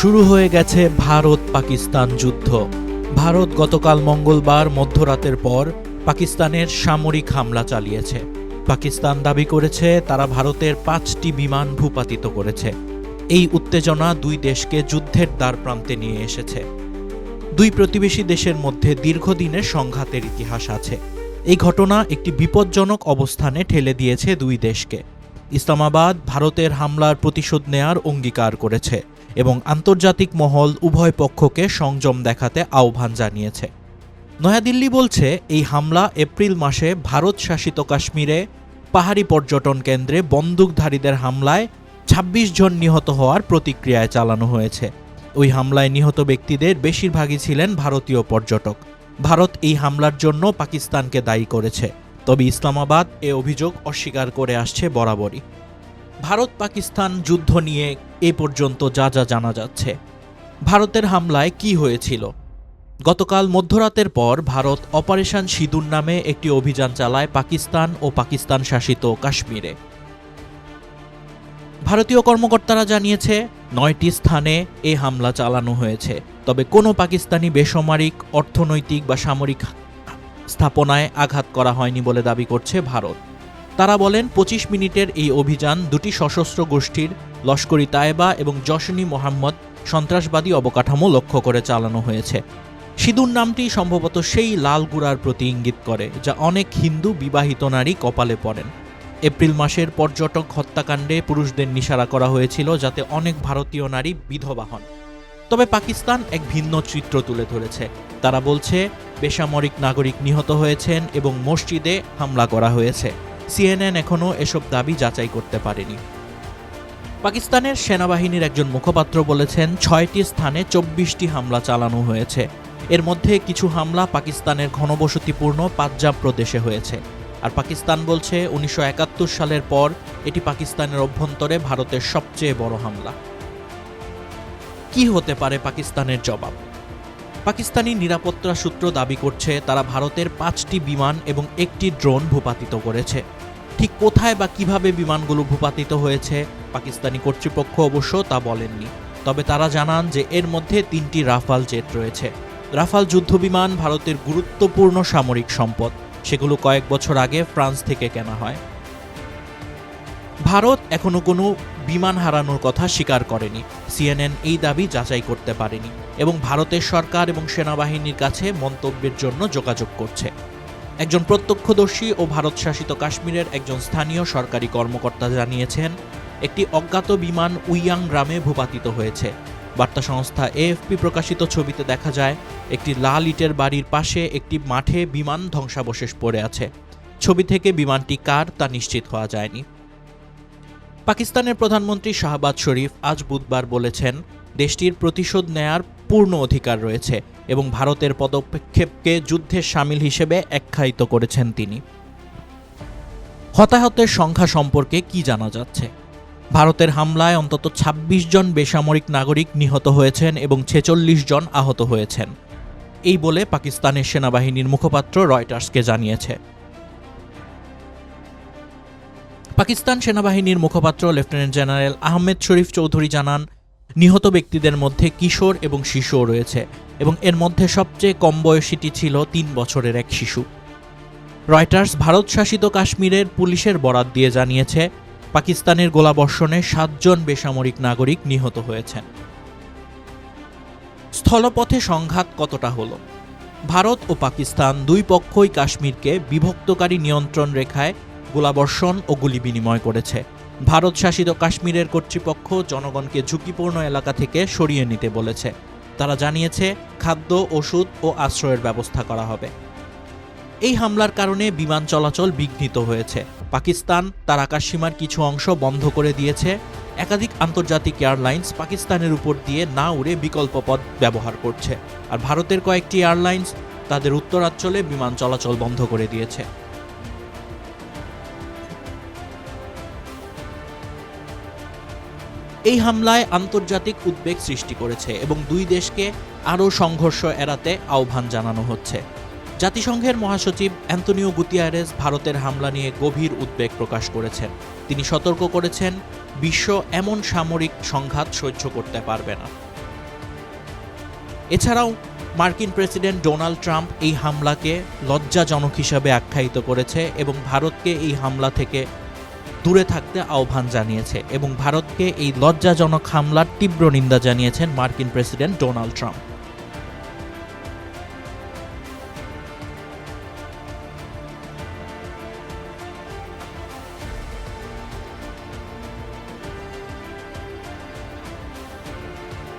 শুরু হয়ে গেছে ভারত পাকিস্তান যুদ্ধ। ভারত গতকাল মঙ্গলবার মধ্যরাতের পর পাকিস্তানের সামরিক হামলা চালিয়েছে। পাকিস্তান দাবি করেছে তারা ভারতের 5টি বিমান ভূপাতিত করেছে। এই উত্তেজনা দুই দেশকে যুদ্ধের দ্বারপ্রান্তে নিয়ে এসেছে। দুই প্রতিবেশী দেশের মধ্যে দীর্ঘদিনের সংঘাতের ইতিহাস আছে। এই ঘটনা একটি বিপজ্জনক অবস্থানে ঠেলে দিয়েছে দুই দেশকে। ইসলামাবাদ ভারতের হামলার প্রতিশোধ নেয়ার অঙ্গীকার করেছে এবং আন্তর্জাতিক মহল উভয় পক্ষকে সংযম দেখাতে আহ্বান জানিয়েছে। নয়াদিল্লি বলছে এই হামলা এপ্রিল মাসে ভারত শাসিত কাশ্মীরে পাহাড়ি পর্যটন কেন্দ্রে বন্দুকধারীদের হামলায় ২৬ জন নিহত হওয়ার প্রতিক্রিয়ায় চালানো হয়েছে। ওই হামলায় নিহত ব্যক্তিদের বেশিরভাগই ছিলেন ভারতীয় পর্যটক। ভারত এই হামলার জন্য পাকিস্তানকে দায়ী করেছে, তবে ইসলামাবাদ এ অভিযোগ অস্বীকার করে আসছে বরাবরই। ভারত পাকিস্তান যুদ্ধ নিয়ে এ পর্যন্ত যা যা জানা যাচ্ছে। ভারতের হামলায় কি হয়েছিল? গতকাল মধ্যরাতের পর ভারত অপারেশন সিঁদুর নামে একটি অভিযান চালায় পাকিস্তান ও পাকিস্তান শাসিত কাশ্মীরে। ভারতীয় কর্মকর্তারা জানিয়েছে ৯টি স্থানে এ হামলা চালানো হয়েছে, তবে কোনো পাকিস্তানি বেসামরিক, অর্থনৈতিক বা সামরিক স্থাপনায় আঘাত করা হয়নি বলে দাবি করছে ভারত। তারা বলেন ২৫ মিনিটের এই অভিযান দুটি সশস্ত্র গোষ্ঠীর লস্করি তায়েবা এবং জশনি মোহাম্মদ সন্ত্রাসবাদী অবকাঠামো লক্ষ্য করে চালানো হয়েছে। সিঁদুর নামটি সম্ভবত সেই লাল গুড়ার প্রতি ইঙ্গিত করে যা অনেক হিন্দু বিবাহিত নারী কপালে পরেন। এপ্রিল মাসের পর্যটক হত্যাকাণ্ডে পুরুষদের নিশানা করা হয়েছিল যাতে অনেক ভারতীয় নারী বিধবা হন। তবে পাকিস্তান এক ভিন্ন চিত্র তুলে ধরেছে। তারা বলছে বেসামরিক নাগরিক নিহত হয়েছেন এবং মসজিদে হামলা করা হয়েছে। CNN এখনও এসব দাবি যাচাই করতে পারেনি। পাকিস্তানের সেনাবাহিনীর একজন মুখপাত্র বলেছেন ৬টি স্থানে ২৪টি হামলা চালানো হয়েছে। এর মধ্যে কিছু হামলা পাকিস্তানের ঘনবসতিপূর্ণ পাঞ্জাব প্রদেশে হয়েছে। আর পাকিস্তান বলছে ১৯৭১ সালের পর এটি পাকিস্তানের অভ্যন্তরে ভারতের সবচেয়ে বড় হামলা। কি হতে পারে পাকিস্তানের জবাব? পাকিস্তানি নিরাপত্তা সূত্র দাবি করছে তারা ভারতের 5টি বিমান এবং একটি ড্রোন ভূপাতিত করেছে। ঠিক কোথায় বা কিভাবে বিমানগুলো ভূপাতিত হয়েছে পাকিস্তানি কর্তৃপক্ষ অবশ্য তা বলেননি। তবে তারা জানান যে এর মধ্যে 3টি রাফাল জেট রয়েছে। রাফাল যুদ্ধবিমান ভারতের গুরুত্বপূর্ণ সামরিক সম্পদ। সেগুলো কয়েক বছর আগে ফ্রান্স থেকে কেনা হয়। ভারত এখনো কোনো বিমান হারানোর কথা স্বীকার করেনি। CNN এই দাবি যাচাই করতে পারেনি এবং ভারতের সরকার এবং সেনাবাহিনীর কাছে মন্তব্যের জন্য যোগাযোগ করছে। একজন প্রত্যক্ষদর্শী ও ভারত শাসিত কাশ্মীরের একজন স্থানীয় সরকারি কর্মকর্তা জানিয়েছেন একটি অজ্ঞাত বিমান উইয়াং গ্রামে ভূপাতিত হয়েছে। বার্তা সংস্থা AFP প্রকাশিত ছবিতে দেখা যায় একটি লাল ইটের বাড়ির পাশে একটি মাঠে বিমান ধ্বংসাবশেষ পড়ে আছে। ছবি থেকে বিমানটি কার তা নিশ্চিত হওয়া যায়নি। পাকিস্তানের প্রধানমন্ত্রী শাহবাজ শরীফ আজ বুধবার বলেছেন দেশটির প্রতিশোধ নেয়ার পূর্ণ অধিকার রয়েছে এবং ভারতের পদক্ষেপকে যুদ্ধের শামিল হিসেবে আখ্যায়িত করেছেন তিনি। হতাহতের সংখ্যা সম্পর্কে কি জানা যাচ্ছে? ভারতের হামলায় অন্তত ২৬ জন বেসামরিক নাগরিক নিহত হয়েছেন এবং ৪৬ জন আহত হয়েছেন, এই বলে পাকিস্তানের সেনাবাহিনীর মুখপাত্র রয়টার্সকে জানিয়েছে। পাকিস্তান সেনাবাহিনীর মুখপাত্র লেফটেন্যান্ট জেনারেল আহমেদ শরীফ চৌধুরী জানান নিহত ব্যক্তিদের মধ্যে কিশোর এবং শিশুও রয়েছে এবং এর মধ্যে সবচেয়ে কম বয়সীটি ছিল ৩ বছরের এক শিশু। রয়টার্স ভারত শাসিত কাশ্মীরের পুলিশের বরাত দিয়ে জানিয়েছে পাকিস্তানের গোলাবর্ষণে ৭ জন বেসামরিক নাগরিক নিহত হয়েছেন। স্থলপথে সংঘাত কতটা হলো? ভারত ও পাকিস্তান দুই পক্ষই কাশ্মীরকে বিভক্তকারী নিয়ন্ত্রণ রেখায় গোলাবর্ষণ ও গুলি বিনিময় করেছে। ভারত শাসিত কাশ্মীরের কর্তৃপক্ষ জনগণকে ঝুঁকিপূর্ণ এলাকা থেকে সরিয়ে নিতে বলেছে। তারা জানিয়েছে খাদ্য, ওষুধ ও আশ্রয়ের ব্যবস্থা করা হবে। এই হামলার কারণে বিমান চলাচল বিঘ্নিত হয়েছে। পাকিস্তান তার আকাশসীমার কিছু অংশ বন্ধ করে দিয়েছে। একাধিক আন্তর্জাতিক এয়ারলাইন্স পাকিস্তানের উপর দিয়ে না উড়ে বিকল্প পথ ব্যবহার করছে। আর ভারতের কয়েকটি এয়ারলাইন্স তাদের উত্তরাঞ্চলে বিমান চলাচল বন্ধ করে দিয়েছে। এই হামলায় আন্তর্জাতিক উদ্বেগ সৃষ্টি করেছে এবং দুই দেশকে আরও সংঘর্ষ এড়াতে আহ্বান জানানো হচ্ছে। জাতিসংঘের মহাসচিব অ্যান্তোনিও গুতিয়ারেস ভারতের হামলা নিয়ে গভীর উদ্বেগ প্রকাশ করেছেন। তিনি সতর্ক করেছেন বিশ্ব এমন সামরিক সংঘাত সহ্য করতে পারবে না। এছাড়াও মার্কিন প্রেসিডেন্ট ডোনাল্ড ট্রাম্প এই হামলাকে লজ্জাজনক হিসাবে আখ্যায়িত করেছে এবং ভারতকে এই হামলা থেকে দূরে থাকতে আহ্বান জানিয়েছে এবং ভারতকে এই লজ্জাজনক হামলার তীব্র নিন্দা জানিয়েছেন মার্কিন প্রেসিডেন্ট ডোনাল্ড ট্রাম্প।